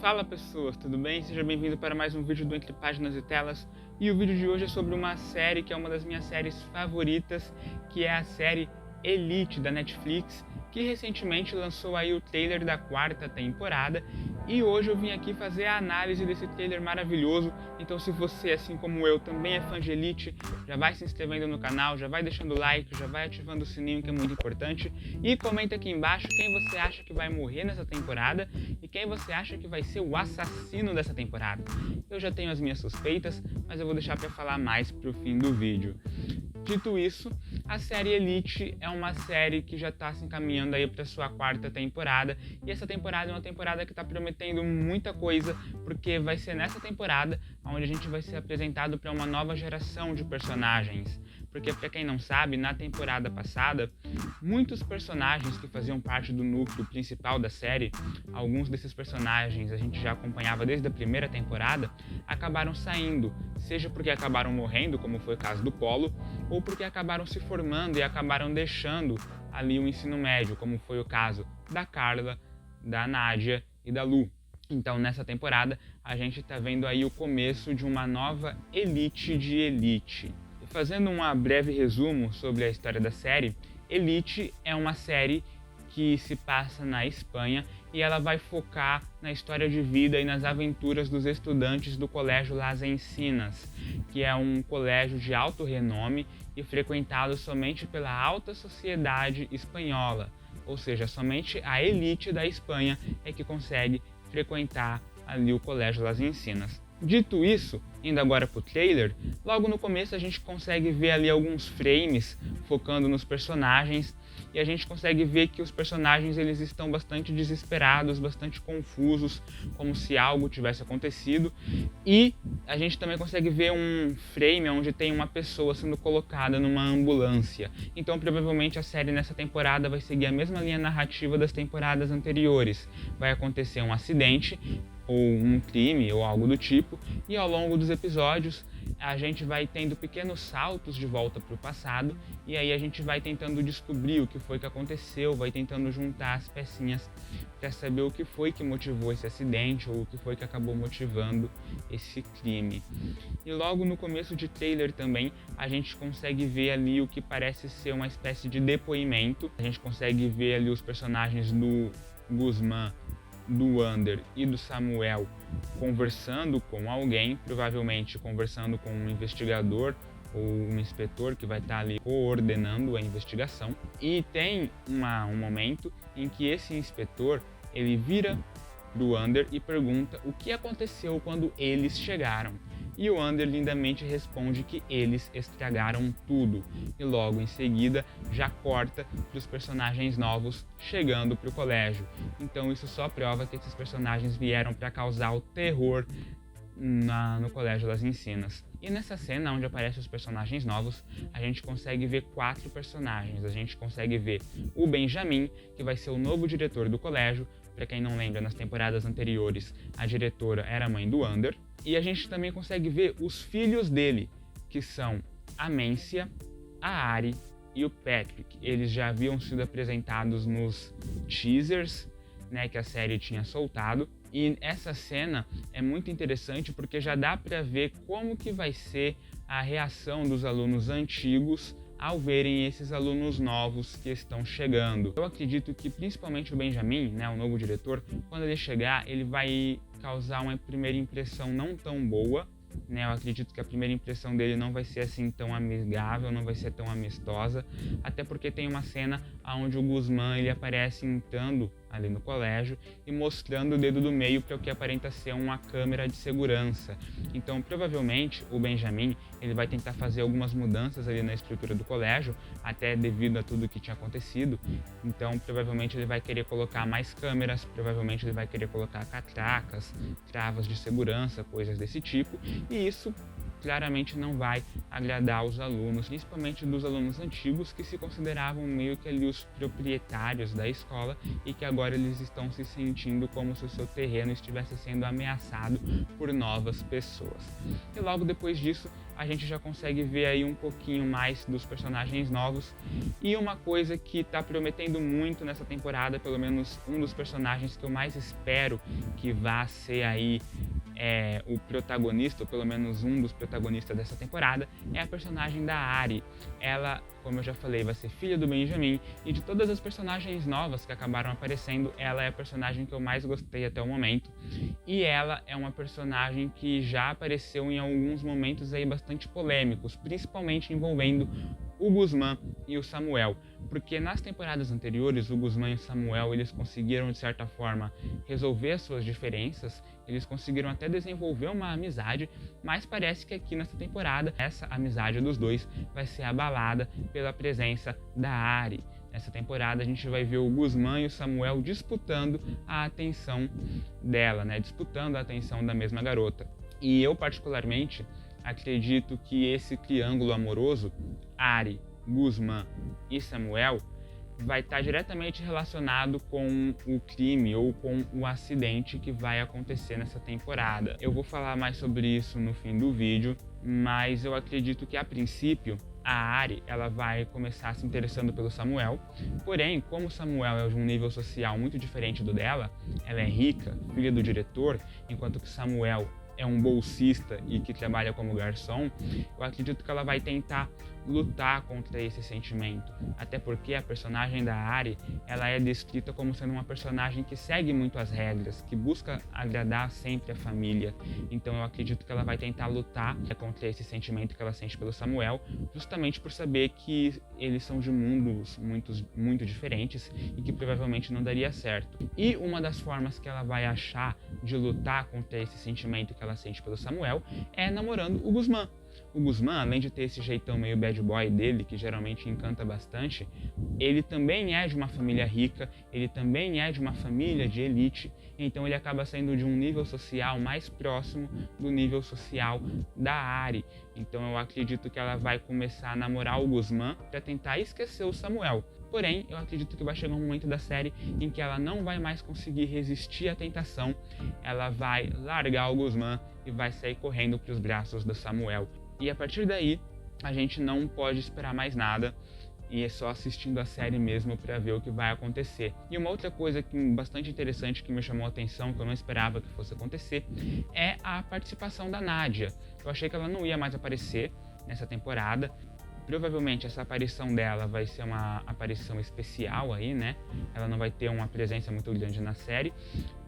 Fala pessoas, tudo bem? Seja bem-vindo para mais um vídeo do Entre Páginas e Telas. E o vídeo de hoje é sobre uma série que é uma das minhas séries favoritas, que é a série Elite da Netflix, que recentemente lançou aí o trailer da 4ª temporada. E hoje eu vim aqui fazer a análise desse trailer maravilhoso. Então se você, assim como eu, também é fã de Elite, já vai se inscrevendo no canal, já vai deixando o like, já vai ativando o sininho, que é muito importante. E comenta aqui embaixo quem você acha que vai morrer nessa temporada e quem você acha que vai ser o assassino dessa temporada. Eu já tenho as minhas suspeitas, mas eu vou deixar para falar mais pro fim do vídeo. Dito isso, a série Elite é uma série que já está se encaminhando aí para sua 4ª temporada, e essa temporada é uma temporada que está prometendo muita coisa, porque vai ser nessa temporada onde a gente vai ser apresentado para uma nova geração de personagens. Porque, para quem não sabe, na temporada passada, muitos personagens que faziam parte do núcleo principal da série, alguns desses personagens a gente já acompanhava desde a primeira temporada, acabaram saindo, seja porque acabaram morrendo, como foi o caso do Polo, ou porque acabaram se formando e acabaram deixando ali o ensino médio, como foi o caso da Carla, da Nádia e da Lu. Então, nessa temporada, a gente está vendo aí o começo de uma nova elite de Elite. Fazendo um breve resumo sobre a história da série, Elite é uma série que se passa na Espanha e ela vai focar na história de vida e nas aventuras dos estudantes do Colégio Las Encinas, que é um colégio de alto renome e frequentado somente pela alta sociedade espanhola, ou seja, somente a elite da Espanha é que consegue frequentar ali o Colégio Las Encinas. Dito isso, indo agora pro trailer, logo no começo a gente consegue ver ali alguns frames focando nos personagens, e a gente consegue ver que os personagens eles estão bastante desesperados, bastante confusos, como se algo tivesse acontecido, e a gente também consegue ver um frame onde tem uma pessoa sendo colocada numa ambulância. Então provavelmente a série nessa temporada vai seguir a mesma linha narrativa das temporadas anteriores. Vai acontecer um acidente, ou um crime, ou algo do tipo, e ao longo dos episódios a gente vai tendo pequenos saltos de volta para o passado, e aí a gente vai tentando descobrir o que foi que aconteceu, vai tentando juntar as pecinhas para saber o que foi que motivou esse acidente, ou o que foi que acabou motivando esse crime. E logo no começo de trailer também, a gente consegue ver ali o que parece ser uma espécie de depoimento. A gente consegue ver ali os personagens do Guzmán, do Ander e do Samuel conversando com alguém, provavelmente conversando com um investigador ou um inspetor que vai estar ali coordenando a investigação. E tem um momento em que esse inspetor ele vira do Ander e pergunta o que aconteceu quando eles chegaram. E o Ander lindamente responde que eles estragaram tudo. E logo em seguida já corta para os personagens novos chegando para o colégio. Então isso só prova que esses personagens vieram para causar o terror no Colégio Las Encinas. E nessa cena onde aparecem os personagens novos, a gente consegue ver 4 personagens. A gente consegue ver o Benjamin, que vai ser o novo diretor do colégio. Para quem não lembra, nas temporadas anteriores, a diretora era a mãe do Ander. E a gente também consegue ver os filhos dele, que são a Mencia, a Ari e o Patrick. Eles já haviam sido apresentados nos teasers, né, que a série tinha soltado. E essa cena é muito interessante porque já dá para ver como que vai ser a reação dos alunos antigos ao verem esses alunos novos que estão chegando. Eu acredito que principalmente o Benjamin, né, o novo diretor, quando ele chegar, ele vai causar uma primeira impressão não tão boa, né? Eu acredito que a primeira impressão dele não vai ser assim tão amigável, não vai ser tão amistosa, até porque tem uma cena onde o Guzmán ele aparece entrando ali no colégio e mostrando o dedo do meio para o que aparenta ser uma câmera de segurança. Então, provavelmente, o Benjamin ele vai tentar fazer algumas mudanças ali na estrutura do colégio, até devido a tudo que tinha acontecido. Então, provavelmente, ele vai querer colocar mais câmeras, provavelmente ele vai querer colocar catracas, travas de segurança, coisas desse tipo. E isso claramente não vai agradar os alunos, principalmente dos alunos antigos que se consideravam meio que ali os proprietários da escola e que agora eles estão se sentindo como se o seu terreno estivesse sendo ameaçado por novas pessoas. E logo depois disso, a gente já consegue ver aí um pouquinho mais dos personagens novos. E uma coisa que está prometendo muito nessa temporada, pelo menos um dos personagens que eu mais espero que vá ser aí o protagonista, ou pelo menos um dos protagonistas dessa temporada, é a personagem da Ari. Ela, como eu já falei, vai ser filha do Benjamin, e de todas as personagens novas que acabaram aparecendo, ela é a personagem que eu mais gostei até o momento. E ela é uma personagem que já apareceu em alguns momentos aí bastante polêmicos, principalmente envolvendo o Guzmán e o Samuel, porque nas temporadas anteriores o Guzmán e o Samuel eles conseguiram de certa forma resolver as suas diferenças, eles conseguiram até desenvolver uma amizade, mas parece que aqui nessa temporada essa amizade dos dois vai ser abalada pela presença da Ari. Nessa temporada a gente vai ver o Guzmán e o Samuel disputando a atenção dela, né? Disputando a atenção da mesma garota. E eu particularmente acredito que esse triângulo amoroso, Ari, Guzmán e Samuel, vai estar diretamente relacionado com o crime ou com o acidente que vai acontecer nessa temporada. Eu vou falar mais sobre isso no fim do vídeo, mas eu acredito que a princípio a Ari ela vai começar se interessando pelo Samuel, porém, como o Samuel é de um nível social muito diferente do dela, ela é rica, filha do diretor, enquanto que Samuel é um bolsista e que trabalha como garçom, eu acredito que ela vai tentar lutar contra esse sentimento, até porque a personagem da Ari, ela é descrita como sendo uma personagem que segue muito as regras, que busca agradar sempre a família, então eu acredito que ela vai tentar lutar contra esse sentimento que ela sente pelo Samuel, justamente por saber que eles são de mundos muito diferentes e que provavelmente não daria certo. E uma das formas que ela vai achar de lutar contra esse sentimento que ela sente pelo Samuel é namorando o Guzmán. O Guzmán, além de ter esse jeitão meio bad boy dele, que geralmente encanta bastante, ele também é de uma família rica, ele também é de uma família de elite, então ele acaba saindo de um nível social mais próximo do nível social da Ari. Então eu acredito que ela vai começar a namorar o Guzmán para tentar esquecer o Samuel. Porém, eu acredito que vai chegar um momento da série em que ela não vai mais conseguir resistir à tentação, ela vai largar o Guzmán e vai sair correndo para os braços do Samuel. E a partir daí, a gente não pode esperar mais nada e é só assistindo a série mesmo para ver o que vai acontecer. E uma outra coisa bastante interessante que me chamou a atenção, que eu não esperava que fosse acontecer, é a participação da Nádia. Eu achei que ela não ia mais aparecer nessa temporada. Provavelmente essa aparição dela vai ser uma aparição especial aí, né? Ela não vai ter uma presença muito grande na série.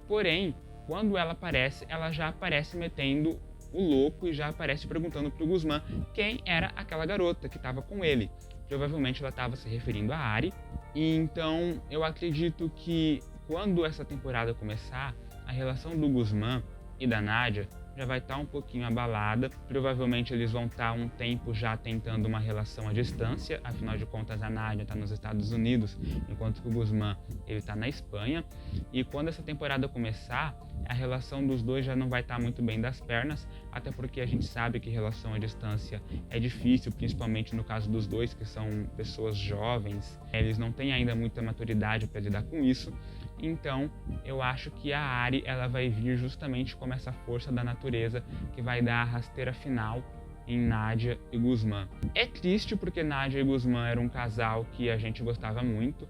Porém, quando ela aparece, ela já aparece metendo o louco e já aparece perguntando pro Guzmán quem era aquela garota que estava com ele. Provavelmente ela estava se referindo a Ari. E então eu acredito que quando essa temporada começar, a relação do Guzmán e da Nádia já vai estar um pouquinho abalada. Provavelmente eles vão estar um tempo já tentando uma relação à distância, afinal de contas a Nádia está nos Estados Unidos, enquanto que o Guzmán ele está na Espanha. E quando essa temporada começar, a relação dos dois já não vai estar muito bem das pernas, até porque a gente sabe que relação à distância é difícil, principalmente no caso dos dois, que são pessoas jovens, eles não têm ainda muita maturidade para lidar com isso. Então, eu acho que a Ari ela vai vir justamente como essa força da natureza que vai dar a rasteira final em Nádia e Guzmán. É triste porque Nádia e Guzmán eram um casal que a gente gostava muito,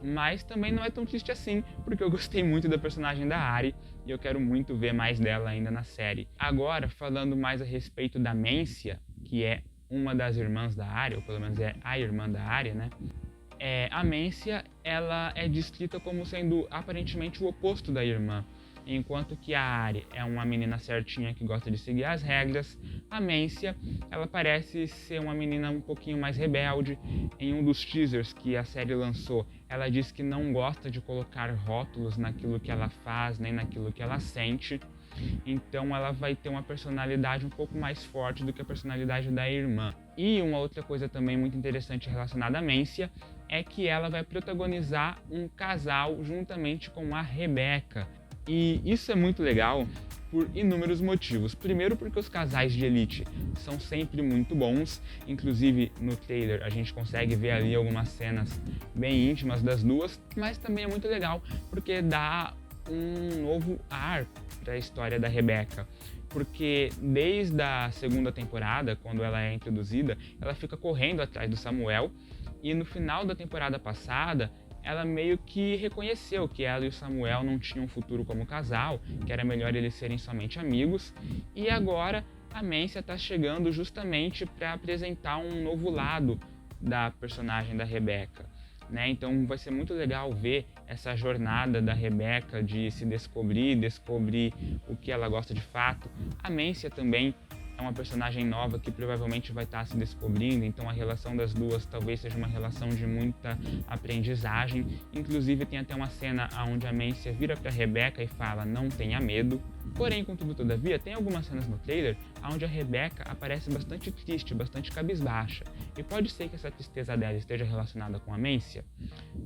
mas também não é tão triste assim, porque eu gostei muito da personagem da Ari e eu quero muito ver mais dela ainda na série. Agora, falando mais a respeito da Mencia, que é uma das irmãs da Ari, ou pelo menos é a irmã da Ari, né? A Mencia, ela é descrita como sendo aparentemente o oposto da irmã. Enquanto que a Ari é uma menina certinha que gosta de seguir as regras, a Mencia, ela parece ser uma menina um pouquinho mais rebelde. Em um dos teasers que a série lançou, ela diz que não gosta de colocar rótulos naquilo que ela faz, nem naquilo que ela sente. Então ela vai ter uma personalidade um pouco mais forte do que a personalidade da irmã. E uma outra coisa também muito interessante relacionada à Mencia é que ela vai protagonizar um casal juntamente com a Rebecca. E isso é muito legal por inúmeros motivos. Primeiro, porque os casais de elite são sempre muito bons, inclusive no trailer a gente consegue ver ali algumas cenas bem íntimas das duas, mas também é muito legal porque dá um novo ar para a história da Rebecca. Porque desde a segunda temporada, quando ela é introduzida, ela fica correndo atrás do Samuel, e no final da temporada passada ela meio que reconheceu que ela e o Samuel não tinham um futuro como casal, que era melhor eles serem somente amigos, e agora a Mância está chegando justamente para apresentar um novo lado da personagem da Rebecca, né? Então vai ser muito legal ver essa jornada da Rebecca de se descobrir o que ela gosta de fato. A Mância também é uma personagem nova que provavelmente vai estar se descobrindo, então a relação das duas talvez seja uma relação de muita aprendizagem. Inclusive tem até uma cena onde a Mância vira para Rebecca e fala: não tenha medo. Porém, contudo, todavia, tem algumas cenas no trailer onde a Rebecca aparece bastante triste, bastante cabisbaixa. E pode ser que essa tristeza dela esteja relacionada com a Mância?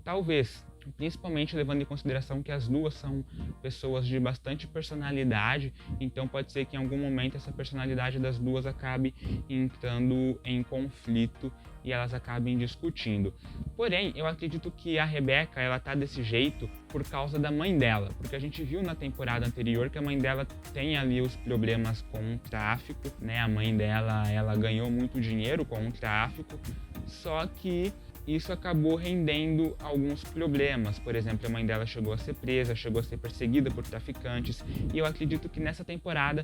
Talvez, principalmente levando em consideração que as duas são pessoas de bastante personalidade, então pode ser que em algum momento essa personalidade das duas acabe entrando em conflito e elas acabem discutindo. Porém, eu acredito que a Rebecca, ela tá desse jeito por causa da mãe dela, porque a gente viu na temporada anterior que a mãe dela tem ali os problemas com o tráfico, né? A mãe dela, ela ganhou muito dinheiro com o tráfico, só que isso acabou rendendo alguns problemas. Por exemplo, a mãe dela chegou a ser presa, chegou a ser perseguida por traficantes, e eu acredito que nessa temporada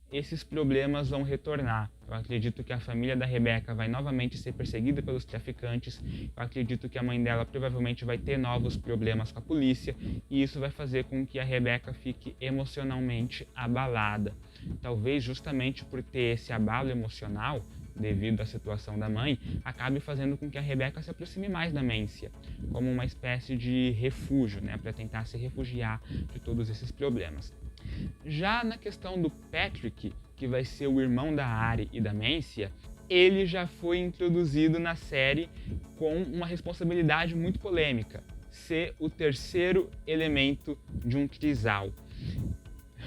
esses problemas vão retornar. Eu acredito que a família da Rebecca vai novamente ser perseguida pelos traficantes, eu acredito que a mãe dela provavelmente vai ter novos problemas com a polícia, e isso vai fazer com que a Rebecca fique emocionalmente abalada. Talvez justamente por ter esse abalo emocional, devido à situação da mãe, acabe fazendo com que a Rebecca se aproxime mais da Mância, como uma espécie de refúgio, né, para tentar se refugiar de todos esses problemas. Já na questão do Patrick, que vai ser o irmão da Ari e da Mância, ele já foi introduzido na série com uma responsabilidade muito polêmica: ser o terceiro elemento de um trisal.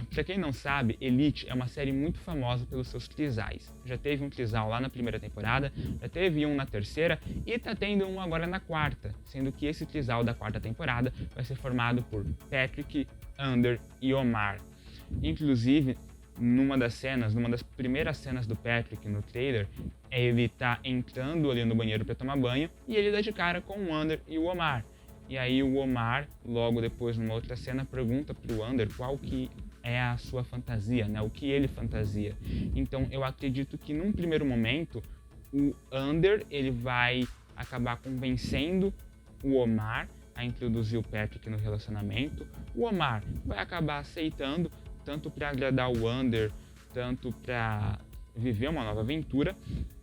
Para quem não sabe, Elite é uma série muito famosa pelos seus trisais. Já teve um trisal lá na primeira temporada, já teve um na terceira e tá tendo um agora na quarta, sendo que esse trisal da quarta temporada vai ser formado por Patrick, Ander e Omar. Inclusive, numa das primeiras cenas do Patrick no trailer, ele tá entrando ali no banheiro para tomar banho e ele dá de cara com o Ander e o Omar. E aí o Omar, logo depois, numa outra cena, pergunta pro Ander qual que é a sua fantasia, né? O que ele fantasia. Então eu acredito que num primeiro momento o Ander ele vai acabar convencendo o Omar a introduzir o Patrick no relacionamento. O Omar vai acabar aceitando, tanto para agradar o Ander, tanto para viver uma nova aventura.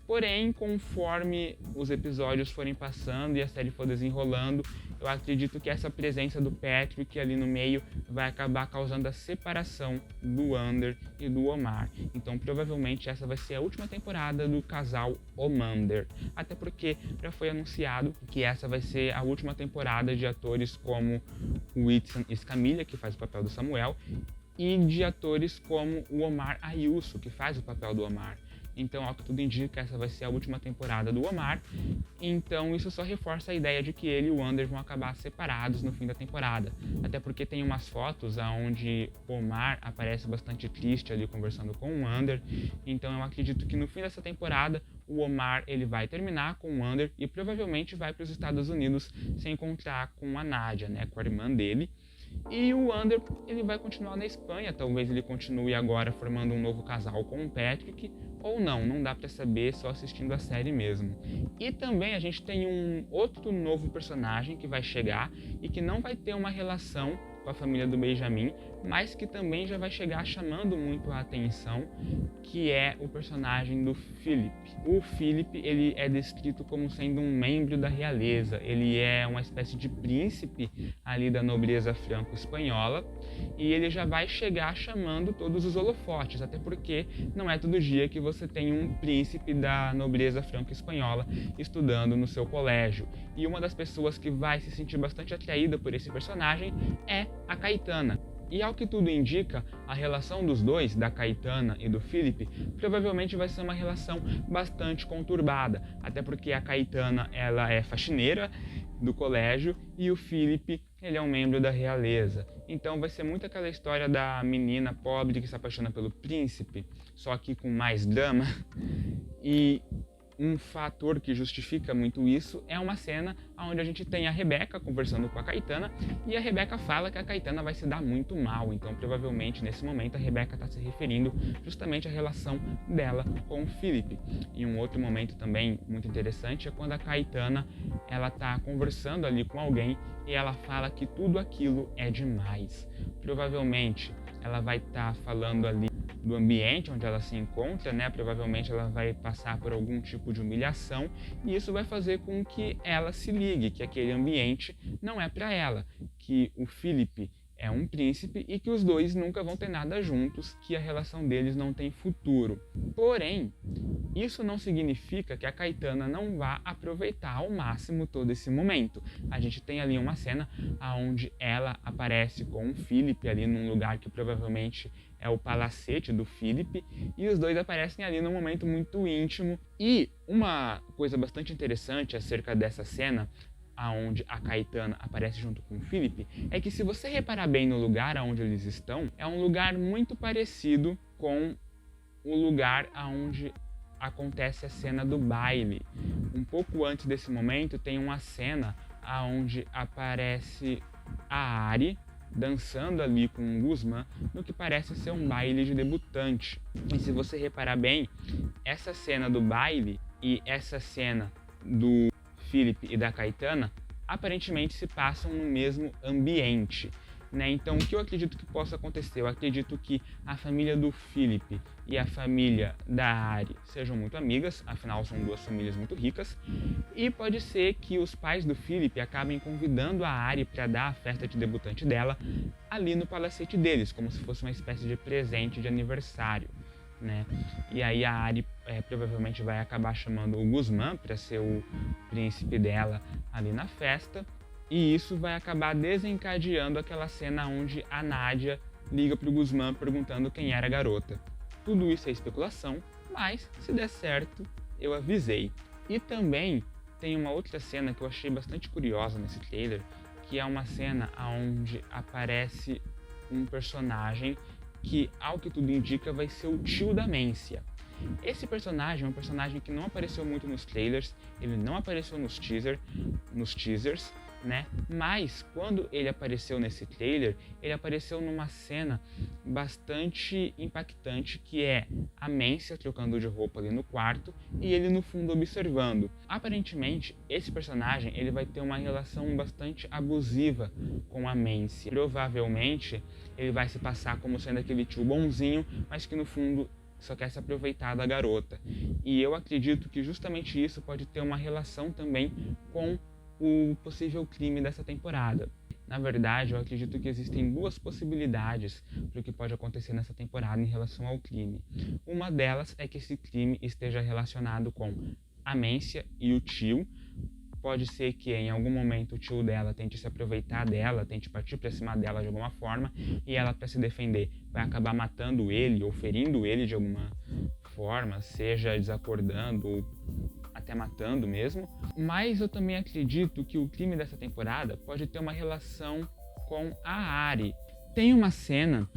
Porém, conforme os episódios forem passando e a série for desenrolando, eu acredito que essa presença do Patrick ali no meio vai acabar causando a separação do Ander e do Omar. Então, provavelmente, essa vai ser a última temporada do casal Omander. Até porque já foi anunciado que essa vai ser a última temporada de atores como o Whitson Escamilla, que faz o papel do Samuel, e de atores como o Omar Ayuso, que faz o papel do Omar. Então, ao que tudo indica, essa vai ser a última temporada do Omar. Então, isso só reforça a ideia de que ele e o Ander vão acabar separados no fim da temporada. Até porque tem umas fotos onde o Omar aparece bastante triste ali conversando com o Ander. Então, eu acredito que no fim dessa temporada, o Omar ele vai terminar com o Ander e provavelmente vai para os Estados Unidos se encontrar com a Nadia, né, com a irmã dele. E o Ander ele vai continuar na Espanha, talvez ele continue agora formando um novo casal com o Patrick, ou não dá pra saber só assistindo a série mesmo. E também a gente tem um outro novo personagem que vai chegar e que não vai ter uma relação com a família do Benjamin, mas que também já vai chegar chamando muito a atenção, que é o personagem do Philip. O Philip, ele é descrito como sendo um membro da realeza, ele é uma espécie de príncipe ali da nobreza franco-espanhola, e ele já vai chegar chamando todos os holofotes, até porque não é todo dia que você tem um príncipe da nobreza franco-espanhola estudando no seu colégio. E uma das pessoas que vai se sentir bastante atraída por esse personagem é a Caetana. E ao que tudo indica, a relação dos dois, da Caetana e do Felipe, provavelmente vai ser uma relação bastante conturbada, até porque a Caetana ela é faxineira do colégio e o Felipe ele é um membro da realeza. Então vai ser muito aquela história da menina pobre que se apaixona pelo príncipe, só que com mais drama. E um fator que justifica muito isso é uma cena onde a gente tem a Rebeca conversando com a Caetana e a Rebeca fala que a Caetana vai se dar muito mal. Então, provavelmente, nesse momento, a Rebeca está se referindo justamente à relação dela com o Felipe. E um outro momento também muito interessante é quando a Caetana ela está conversando ali com alguém e ela fala que tudo aquilo é demais. Provavelmente, ela vai estar falando ali do ambiente onde ela se encontra, né? Provavelmente ela vai passar por algum tipo de humilhação e isso vai fazer com que ela se ligue que aquele ambiente não é para ela, que o Felipe é um príncipe e que os dois nunca vão ter nada juntos, que a relação deles não tem futuro. Porém, isso não significa que a Caetana não vá aproveitar ao máximo todo esse momento. A gente tem ali uma cena onde ela aparece com o Felipe ali num lugar que provavelmente é o palacete do Felipe, e os dois aparecem ali num momento muito íntimo. E uma coisa bastante interessante acerca dessa cena aonde a Caetana aparece junto com o Felipe, é que se você reparar bem no lugar onde eles estão, é um lugar muito parecido com o lugar onde acontece a cena do baile. Um pouco antes desse momento tem uma cena onde aparece a Ari dançando ali com o Guzmán no que parece ser um baile de debutante. E se você reparar bem, essa cena do baile e essa cena do Felipe e da Caetana aparentemente se passam no mesmo ambiente, né? Então o que eu acredito que possa acontecer? Eu acredito que a família do Felipe e a família da Ari sejam muito amigas, afinal são duas famílias muito ricas, e pode ser que os pais do Felipe acabem convidando a Ari para dar a festa de debutante dela ali no palacete deles, como se fosse uma espécie de presente de aniversário, né? E aí a Ari provavelmente vai acabar chamando o Guzmán para ser o príncipe dela ali na festa, e isso vai acabar desencadeando aquela cena onde a Nádia liga para o Guzmán perguntando quem era a garota. Tudo isso é especulação, mas se der certo, eu avisei. E também tem uma outra cena que eu achei bastante curiosa nesse trailer, que é uma cena onde aparece um personagem que, ao que tudo indica, vai ser o tio da Mэнcia. Esse personagem é um personagem que não apareceu muito nos trailers, ele não apareceu nos teasers, né? Mas quando ele apareceu nesse trailer, ele apareceu numa cena bastante impactante, que é a Mэнcia trocando de roupa ali no quarto e ele no fundo observando. Aparentemente, esse personagem ele vai ter uma relação bastante abusiva com a Mэнcia. Provavelmente, ele vai se passar como sendo aquele tio bonzinho, mas que no fundo só quer se aproveitar da garota. E eu acredito que justamente isso pode ter uma relação também com o possível crime dessa temporada. Na verdade, eu acredito que existem duas possibilidades para o que pode acontecer nessa temporada em relação ao crime. Uma delas é que esse crime esteja relacionado com a Mэнcia e o tio. Pode ser que em algum momento o tio dela tente se aproveitar dela, tente partir para cima dela de alguma forma, e ela, para se defender, vai acabar matando ele ou ferindo ele de alguma forma, seja desacordando ou até matando mesmo. Mas eu também acredito que o crime dessa temporada pode ter uma relação com a Ari. Tem uma cena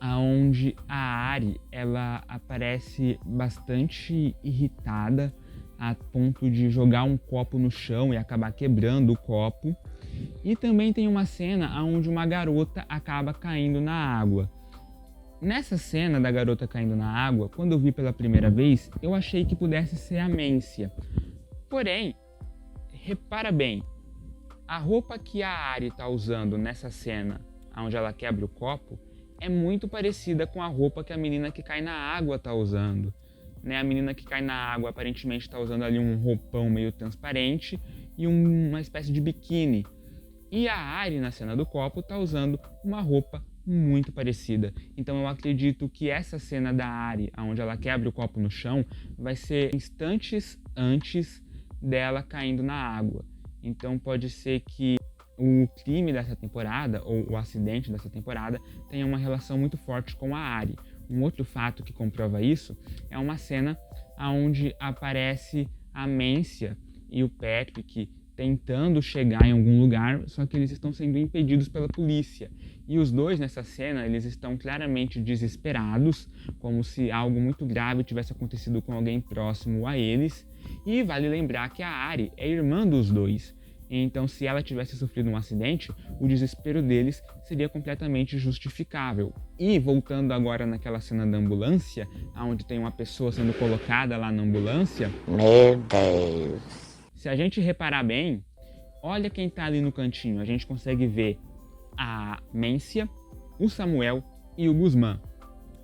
onde a Ari ela aparece bastante irritada, a ponto de jogar um copo no chão e acabar quebrando o copo. E também tem uma cena onde uma garota acaba caindo na água. Nessa cena da garota caindo na água, quando eu vi pela primeira vez, eu achei que pudesse ser a Mэнcia. Porém, repara bem, a roupa que a Ari está usando nessa cena, onde ela quebra o copo, é muito parecida com a roupa que a menina que cai na água está usando. Né? A menina que cai na água aparentemente está usando ali um roupão meio transparente e uma espécie de biquíni. E a Ari, na cena do copo, está usando uma roupa muito parecida. Então eu acredito que essa cena da Ari, onde ela quebra o copo no chão, vai ser instantes antes dela caindo na água. Então pode ser que o crime dessa temporada, ou o acidente dessa temporada, tenha uma relação muito forte com a Ari. Um outro fato que comprova isso é uma cena onde aparece a Mencia e o Patrick tentando chegar em algum lugar, só que eles estão sendo impedidos pela polícia. E os dois nessa cena, eles estão claramente desesperados, como se algo muito grave tivesse acontecido com alguém próximo a eles. E vale lembrar que a Ari é irmã dos dois. Então, se ela tivesse sofrido um acidente, o desespero deles seria completamente justificável. E voltando agora naquela cena da ambulância, onde tem uma pessoa sendo colocada lá na ambulância... Meu Deus! Se a gente reparar bem, olha quem tá ali no cantinho. A gente consegue ver a Mencia, o Samuel e o Guzmán.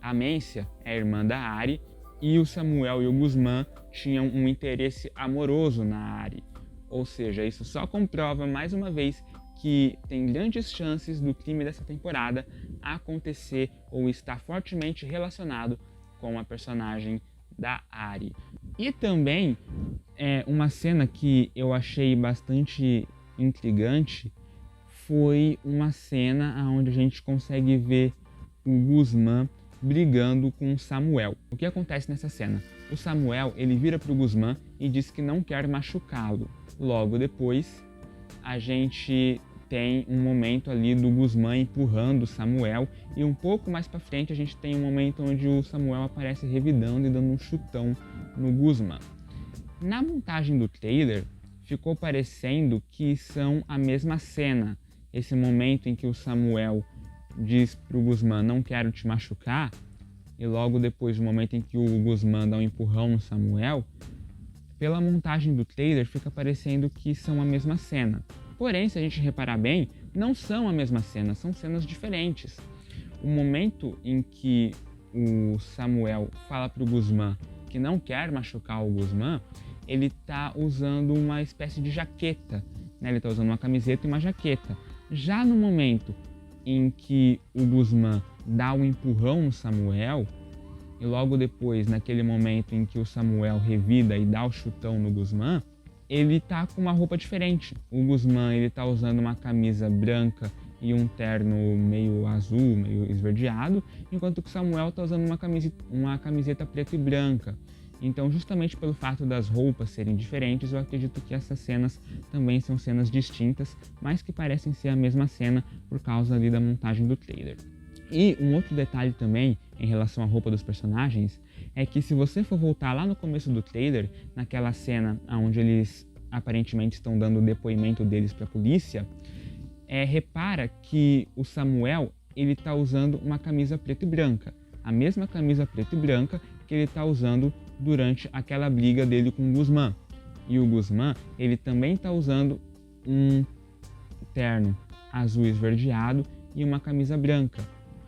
A Mencia é a irmã da Ari e o Samuel e o Guzmán tinham um interesse amoroso na Ari. Ou seja, isso só comprova mais uma vez que tem grandes chances do crime dessa temporada acontecer ou estar fortemente relacionado com a personagem da Ari. E também uma cena que eu achei bastante intrigante foi uma cena onde a gente consegue ver o Guzmán brigando com o Samuel. O que acontece nessa cena? O Samuel, ele vira para o Guzmán e diz que não quer machucá-lo. Logo depois, a gente tem um momento ali do Guzmán empurrando o Samuel e um pouco mais para frente a gente tem um momento onde o Samuel aparece revidando e dando um chutão no Guzmán. Na montagem do trailer, ficou parecendo que são a mesma cena. Esse momento em que o Samuel diz pro Guzmán, não quero te machucar, e logo depois o momento em que o Guzmán dá um empurrão no Samuel, pela montagem do trailer fica parecendo que são a mesma cena. Porém, se a gente reparar bem, não são a mesma cena, são cenas diferentes. O momento em que o Samuel fala pro Guzmán que não quer machucar o Guzmán, ele tá usando uma espécie de jaqueta, né? Ele tá usando uma camiseta e uma jaqueta. Já no momento em que o Guzmán dá um empurrão no Samuel, e logo depois, naquele momento em que o Samuel revida e dá o chutão no Guzmán, ele tá com uma roupa diferente. O Guzmán, ele tá usando uma camisa branca e um terno meio azul, meio esverdeado, enquanto que o Samuel tá usando uma camiseta preta e branca. Então, justamente pelo fato das roupas serem diferentes, eu acredito que essas cenas também são cenas distintas, mas que parecem ser a mesma cena por causa ali da montagem do trailer. E um outro detalhe também, em relação à roupa dos personagens, é que se você for voltar lá no começo do trailer, naquela cena onde eles aparentemente estão dando o depoimento deles para a polícia, repara que o Samuel, ele tá usando uma camisa preta e branca. A mesma camisa preta e branca que ele tá usando durante aquela briga dele com o Guzmán. E o Guzmán, ele também está usando um terno azul esverdeado e uma camisa branca.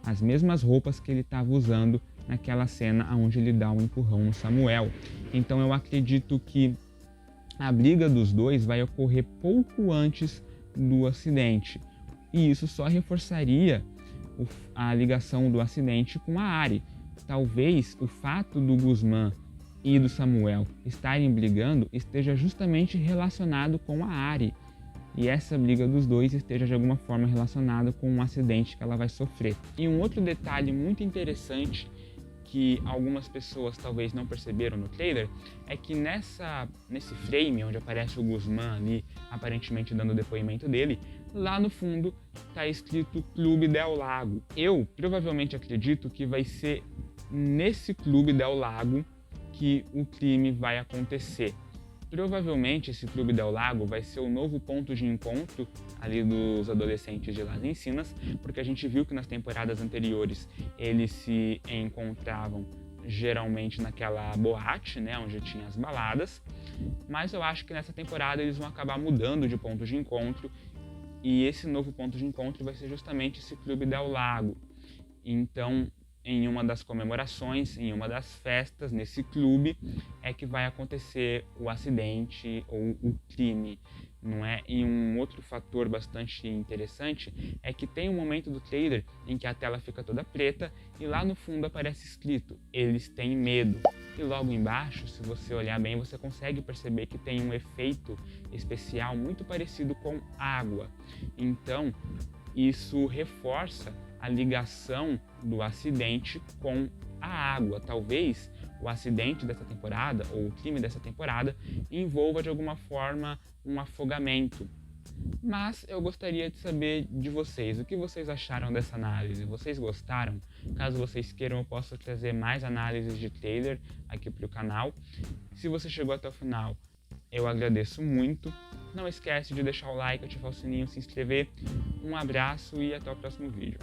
As mesmas roupas que ele estava usando naquela cena onde ele dá um empurrão no Samuel. Então eu acredito que a briga dos dois vai ocorrer pouco antes do acidente. E isso só reforçaria a ligação do acidente com a Ari. Talvez o fato do Guzmán e do Samuel estarem brigando esteja justamente relacionado com a Ari. E essa briga dos dois esteja de alguma forma relacionada com um acidente que ela vai sofrer. E um outro detalhe muito interessante que algumas pessoas talvez não perceberam no trailer é que nesse frame onde aparece o Guzmán ali aparentemente dando o depoimento dele, lá no fundo está escrito Clube del Lago. Eu provavelmente acredito que vai ser nesse Clube del Lago que o crime vai acontecer. Provavelmente esse Clube del Lago vai ser o novo ponto de encontro ali dos adolescentes de Las Encinas, porque a gente viu que nas temporadas anteriores eles se encontravam geralmente naquela boate, né, onde tinha as baladas, mas eu acho que nessa temporada eles vão acabar mudando de ponto de encontro e esse novo ponto de encontro vai ser justamente esse Clube del Lago. Então, em uma das comemorações, em uma das festas, nesse clube, é que vai acontecer o acidente ou o crime. não é? E um outro fator bastante interessante é que tem um momento do trailer em que a tela fica toda preta e lá no fundo aparece escrito: eles têm medo. E logo embaixo, se você olhar bem, você consegue perceber que tem um efeito especial muito parecido com água. Então, isso reforça a ligação do acidente com a água. Talvez o acidente dessa temporada, ou o crime dessa temporada, envolva de alguma forma um afogamento. Mas eu gostaria de saber de vocês, o que vocês acharam dessa análise? Vocês gostaram? Caso vocês queiram, eu posso trazer mais análises de trailer aqui para o canal. Se você chegou até o final, eu agradeço muito. Não esquece de deixar o like, ativar o sininho, se inscrever. Um abraço e até o próximo vídeo.